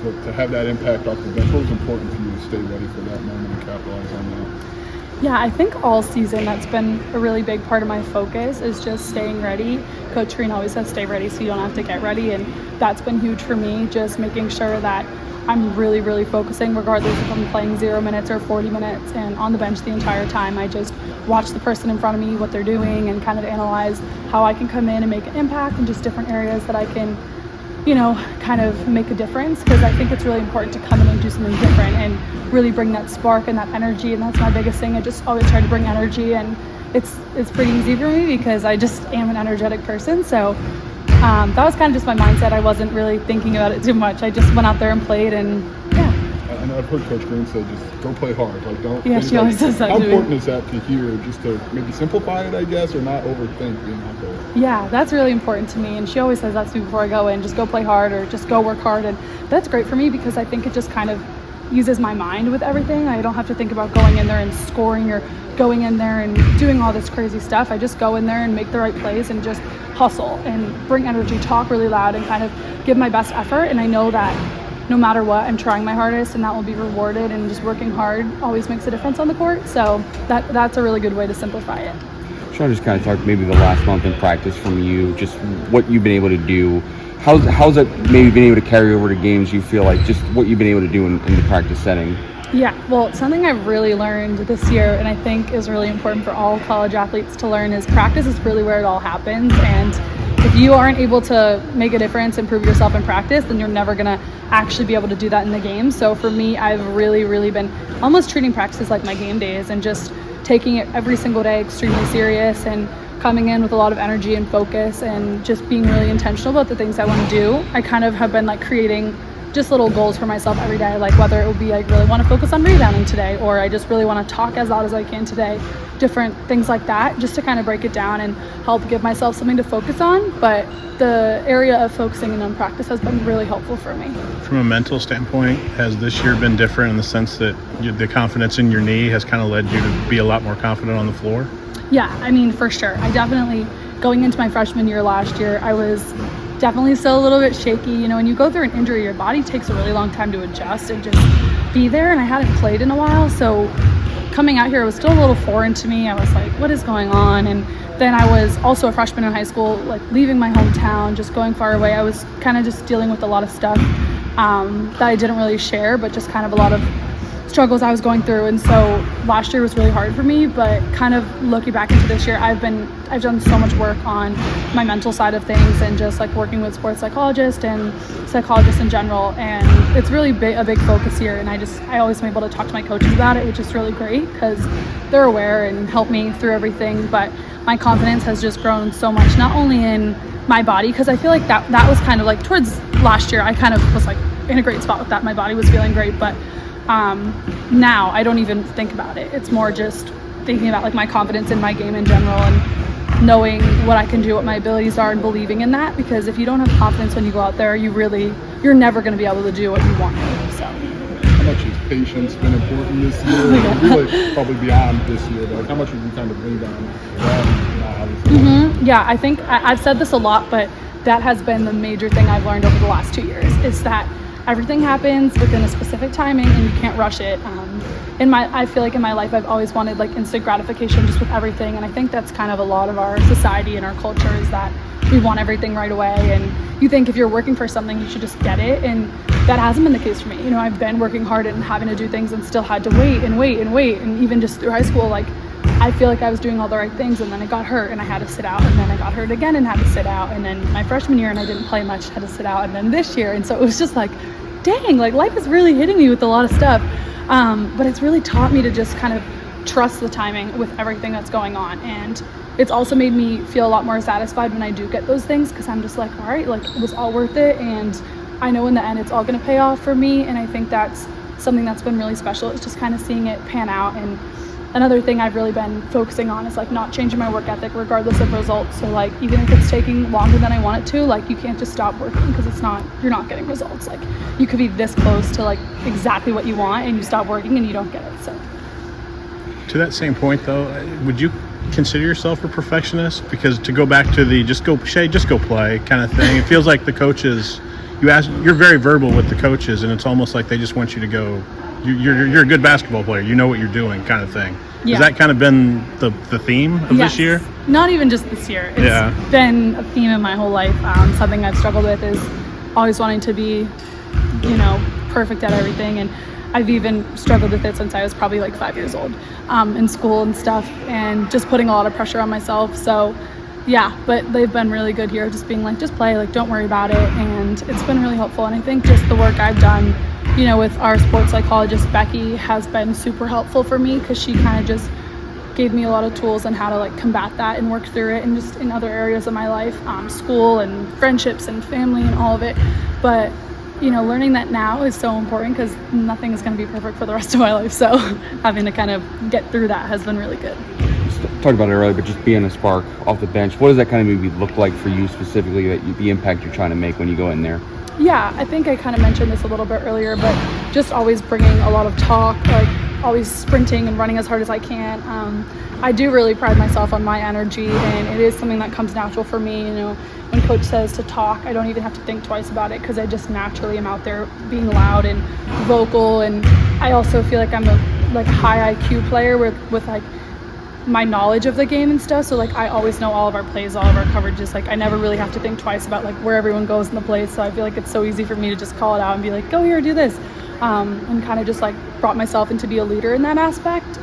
So to have that impact off the bench, what was important for you to stay ready for that moment and capitalize on that? Yeah, I think all season that's been a really big part of my focus is just staying ready. Coach Green always says stay ready so you don't have to get ready, and that's been huge for me, just making sure that I'm really, really focusing regardless if I'm playing 0 minutes or 40 minutes and on the bench the entire time. I just watch the person in front of me, what they're doing, and kind of analyze how I can come in and make an impact in just different areas that I can, kind of make a difference, because I think it's really important to come in and do something different and really bring that spark and that energy, and that's my biggest thing. I just always try to bring energy, and it's pretty easy for me because I just am an energetic person. So that was kind of just my mindset. I wasn't really thinking about it too much. I just went out there and played, and yeah. I know I've heard Coach Green say just go play hard. Like don't. Yeah, she always says that. How important is that to hear? Just to maybe simplify it, I guess, or not overthink being out there. Yeah, that's really important to me, and she always says that to me before I go in. Just go play hard, or just go work hard, and that's great for me because I think it just kind of uses my mind with everything. I don't have to think about going in there and scoring or going in there and doing all this crazy stuff. I just go in there and make the right plays and just hustle and bring energy, talk really loud, and kind of give my best effort. And I know that no matter what, I'm trying my hardest, and that will be rewarded, and just working hard always makes a difference on the court. So that's a really good way to simplify it. Sean, just kind of talk maybe the last month in practice from you, just what you've been able to do. How's that maybe been able to carry over to games, you feel like, just what you've been able to do in the practice setting? Yeah, well, something I've really learned this year, and I think is really important for all college athletes to learn, is practice is really where it all happens. And if you aren't able to make a difference and prove yourself in practice, then you're never going to actually be able to do that in the game. So for me, I've really, really been almost treating practices like my game days, and just taking it every single day extremely serious, and coming in with a lot of energy and focus, and just being really intentional about the things I want to do. I kind of have been like creating just little goals for myself every day, like whether it would be I really want to focus on rebounding today, or I just really want to talk as loud as I can today, different things like that, just to kind of break it down and help give myself something to focus on. But the area of focusing in on practice has been really helpful for me. From a mental standpoint, has this year been different in the sense that the confidence in your knee has kind of led you to be a lot more confident on the floor? Yeah, I mean, for sure. I definitely, going into my freshman year last year, I was definitely still a little bit shaky. When you go through an injury, your body takes a really long time to adjust and just be there, and I hadn't played in a while, so coming out here, it was still a little foreign to me. I was like, what is going on? And then I was also a freshman in high school, like leaving my hometown, just going far away. I was kind of just dealing with a lot of stuff that I didn't really share, but just kind of a lot of struggles I was going through. And so last year was really hard for me, but kind of looking back into this year, I've done so much work on my mental side of things, and just like working with sports psychologists and psychologists in general, and it's really a big focus here. And I always am able to talk to my coaches about it, which is really great because they're aware and help me through everything. But my confidence has just grown so much, not only in my body, because I feel like that was kind of like towards last year, I kind of was like in a great spot with that. My body was feeling great, but now I don't even think about it. It's more just thinking about like my confidence in my game in general, and knowing what I can do, what my abilities are, and believing in that. Because if you don't have confidence when you go out there, you're never going to be able to do what you want to. So. How much has patience been important this year? Yeah. Really, probably beyond this year, but how much have you kind of leaned on that? Yeah, I think I've said this a lot, but that has been the major thing I've learned over the last 2 years, is that everything happens within a specific timing, and you can't rush it. I feel like in my life, I've always wanted like instant gratification just with everything, and I think that's kind of a lot of our society and our culture, is that we want everything right away, and you think if you're working for something, you should just get it, and that hasn't been the case for me. I've been working hard and having to do things, and still had to wait, and even just through high school, like I feel like I was doing all the right things, and then I got hurt and I had to sit out, and then I got hurt again and had to sit out, and then my freshman year and I didn't play much, had to sit out, and then this year. And so it was just like, dang, like life is really hitting me with a lot of stuff. But it's really taught me to just kind of trust the timing with everything that's going on. And it's also made me feel a lot more satisfied when I do get those things, because I'm just like, all right, like it was all worth it, and I know in the end it's all going to pay off for me. And I think that's something that's been really special. It's just kind of seeing it pan out. And another thing I've really been focusing on is like not changing my work ethic regardless of results. So like even if it's taking longer than I want it to, like you can't just stop working because you're not getting results. Like you could be this close to like exactly what you want, and you stop working and you don't get it. So to that same point though, would you consider yourself a perfectionist? Because to go back to the just go play kind of thing, it feels like the coaches you're very verbal with the coaches, and it's almost like they just want you to go. You're a good basketball player. You know what you're doing, kind of thing. Yeah. Has that kind of been the theme of Yes. this year? Not even just this year. It's been a theme in my whole life. Something I've struggled with is always wanting to be, perfect at everything. And I've even struggled with it since I was probably like 5 years old, in school and stuff, and just putting a lot of pressure on myself. So yeah, but they've been really good here, just being like, just play, like don't worry about it. And it's been really helpful. And I think just the work I've done, with our sports psychologist, Becky, has been super helpful for me, because she kind of just gave me a lot of tools on how to like combat that and work through it, and just in other areas of my life, school and friendships and family and all of it. But learning that now is so important, because nothing is going to be perfect for the rest of my life. So having to kind of get through that has been really good. Talked about it earlier, but just being a spark off the bench, what does that kind of maybe look like for you specifically, the impact you're trying to make when you go in there? Yeah, I think I kind of mentioned this a little bit earlier, but just always bringing a lot of talk, like always sprinting and running as hard as I can. I do really pride myself on my energy, and it is something that comes natural for me. When coach says to talk, I don't even have to think twice about it, because I just naturally am out there being loud and vocal. And I also feel like I'm a high IQ player with like my knowledge of the game and stuff. So like I always know all of our plays, all of our coverages. Like I never really have to think twice about like where everyone goes in the plays. So I feel like it's so easy for me to just call it out and be like, go here, do this, and kind of just like brought myself into be a leader in that aspect.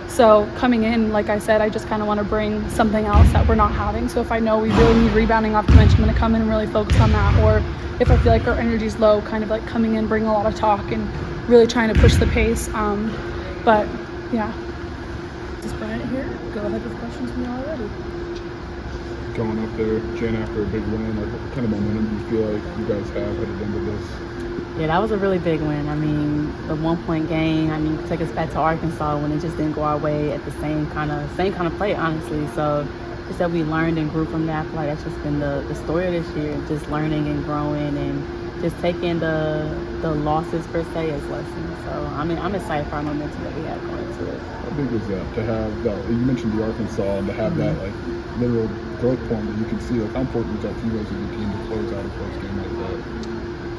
So coming in, like I said, I just kind of want to bring something else that we're not having. So if I know we really need rebounding off the bench, I'm going to come in and really focus on that. Or if I feel like our energy's low, kind of like coming in, bringing a lot of talk and really trying to push the pace. But yeah. Genesis Bryant here. Go ahead with questions when you're all ready. Going up there, Jen, after a big win, like what kind of momentum do you feel like you guys have headed into this? Yeah, that was a really big win. I mean, the 1 point game, take us back to Arkansas when it just didn't go our way at the same kind of play, honestly. So just that we learned and grew from that. I feel like that's just been the story of this year, just learning and growing and just taking the losses per se as lessons. So I'm excited for our momentum that we have going into it. How big was that to have that? You mentioned the Arkansas, and to have that like literal growth point that you can see. Like how important was that for you guys as a team to close out a close game like that?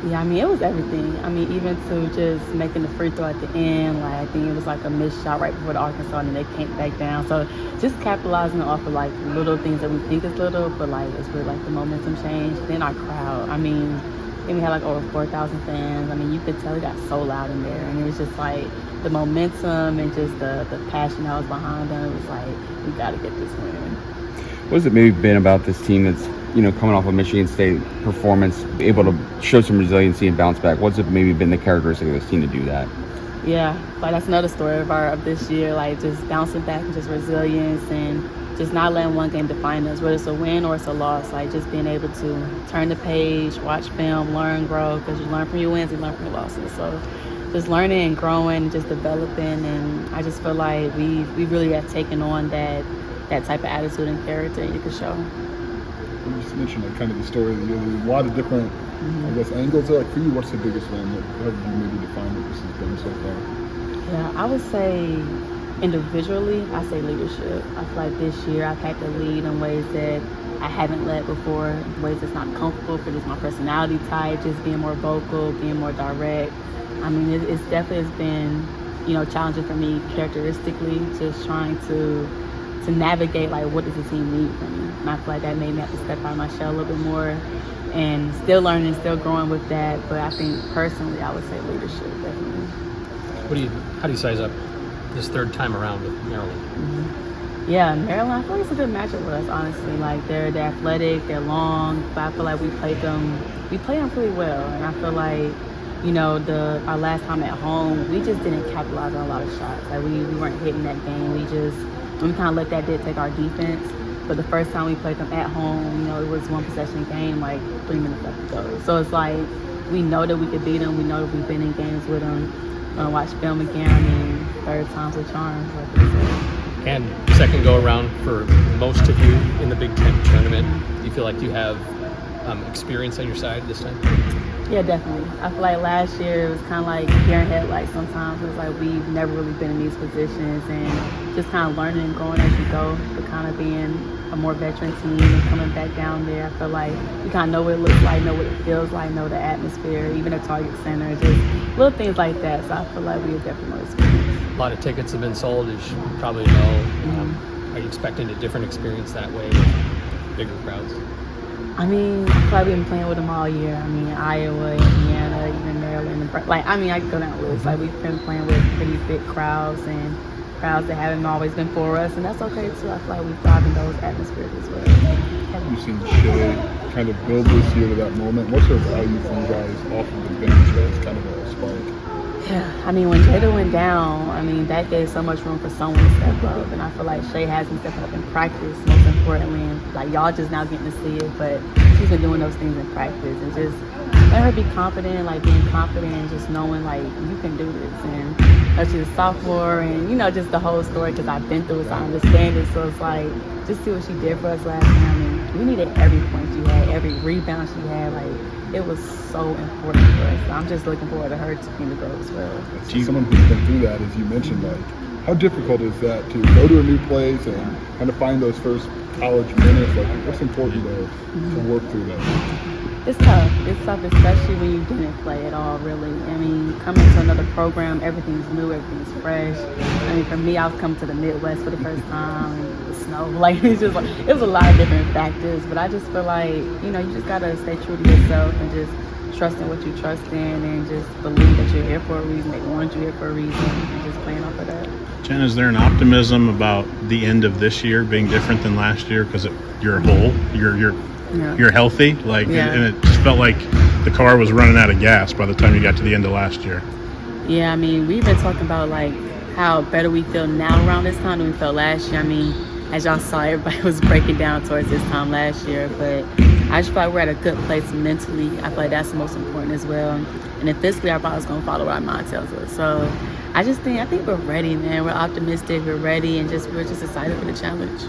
Yeah, it was everything. Even to just making the free throw at the end, like I think it was like a missed shot right before the Arkansas, and then they came back down. So just capitalizing off of like little things that we think is little, but like it's really like the momentum change. Then our crowd, we had like over 4,000 fans. You could tell it got so loud in there, and it was just like the momentum and just the passion that was behind them. It was like, we got to get this win. What has it maybe been about this team that's, coming off a Michigan State performance, able to show some resiliency and bounce back? What's it maybe been the characteristic of this team to do that? Yeah, like that's another story of this year, like just bouncing back and just resilience and just not letting one game define us, whether it's a win or it's a loss. Like just being able to turn the page, watch film, learn, grow, because you learn from your wins, you learn from your losses. So just learning and growing, just developing, and I just feel like we really have taken on that type of attitude and character, and you can show. You just mentioned like kind of the story of the year. There's a lot of different, angles. Like for you, what's the biggest one? How would you maybe define what this has been so far? Yeah, I would say individually, I say leadership. I feel like this year I've had to lead in ways that I haven't led before, in ways that's not comfortable for just my personality type, just being more vocal, being more direct. It's definitely has been, challenging for me characteristically, just trying to navigate like what does the team need from me. And I feel like that made me have to step out of my shell a little bit more, and still learning, still growing with that. But I think personally, I would say leadership, definitely. How do you size up this third time around with Maryland? Yeah, Maryland, I feel like it's a good matchup with us, honestly. Like they're athletic, they're long, but I feel like we play them pretty well. And I feel like, our last time at home, we just didn't capitalize on a lot of shots. Like we weren't hitting that game. We kind of let that dictate our defense. But the first time we played them at home, it was one possession game, like 3 minutes left to go. So it's like we know that we could beat them. We know that we've been in games with them. Watch film again. Third time's a charm, like they say. And second go around for most of you in the Big Ten tournament. Do you feel like you have experience on your side this time? Yeah, definitely. I feel like last year it was kind of like deer in headlights sometimes. It was like we've never really been in these positions, and just kind of learning and growing as you go, but kind of being a more veteran team and coming back down there. I feel like we kind of know what it looks like, know what it feels like, know the atmosphere, even the Target Center, just little things like that. So I feel like we have definitely more experience. A lot of tickets have been sold, as you probably know. Are you expecting a different experience that way with bigger crowds? I mean, I've probably been playing with them all year. I mean, Iowa, Indiana, even Maryland. I could go down the list. Like, we've been playing with pretty big crowds and crowds that haven't always been for us, and that's okay too. I feel like we thrive in those atmospheres as well. How have you seen Shay kind of build this year to that moment? What's her value for you guys off of the bench as kind of a spark? Yeah, I mean, when Jada went down, I mean, that gave so much room for someone to step up, and I feel like Shay has been stepping up in practice, most importantly, and like y'all just now getting to see it, but she's been doing those things in practice, and just let her be confident, like being confident, and just knowing like you can do this, and she's a sophomore, and just the whole story, because I've been through it, so I understand it, so it's like, just see what she did for us last time. I mean, we needed every point she had, every rebound she had, like, it was so important for us. So I'm just looking forward to her team to go as well. So someone who's been through that, as you mentioned, like, how difficult is that to go to a new place and kind of find those first college minutes? Like, what's important to work through that? It's tough. It's tough, especially when you didn't play at all, really. I mean, coming to another program, everything's new, everything's fresh. I mean, for me, I've come to the Midwest for the first time. The snow, like, it was a lot of different factors. But I just feel like, you just got to stay true to yourself and just trust in what you trust in and just believe that you're here for a reason. They want you here for a reason, and just playing off of that. Jen, is there an optimism about the end of this year being different than last year because you're whole, you're healthy, like, and it just felt like the car was running out of gas by the time you got to the end of last year? Yeah, I mean, we've been talking about like how better we feel now around this time than we felt last year. I mean, as y'all saw, everybody was breaking down towards this time last year, but I just feel like we're at a good place mentally. I feel like that's the most important as well. And then physically, our body's going to follow what our mind tells us. So I think we're ready, man. We're optimistic, we're ready, and we're just excited for the challenge.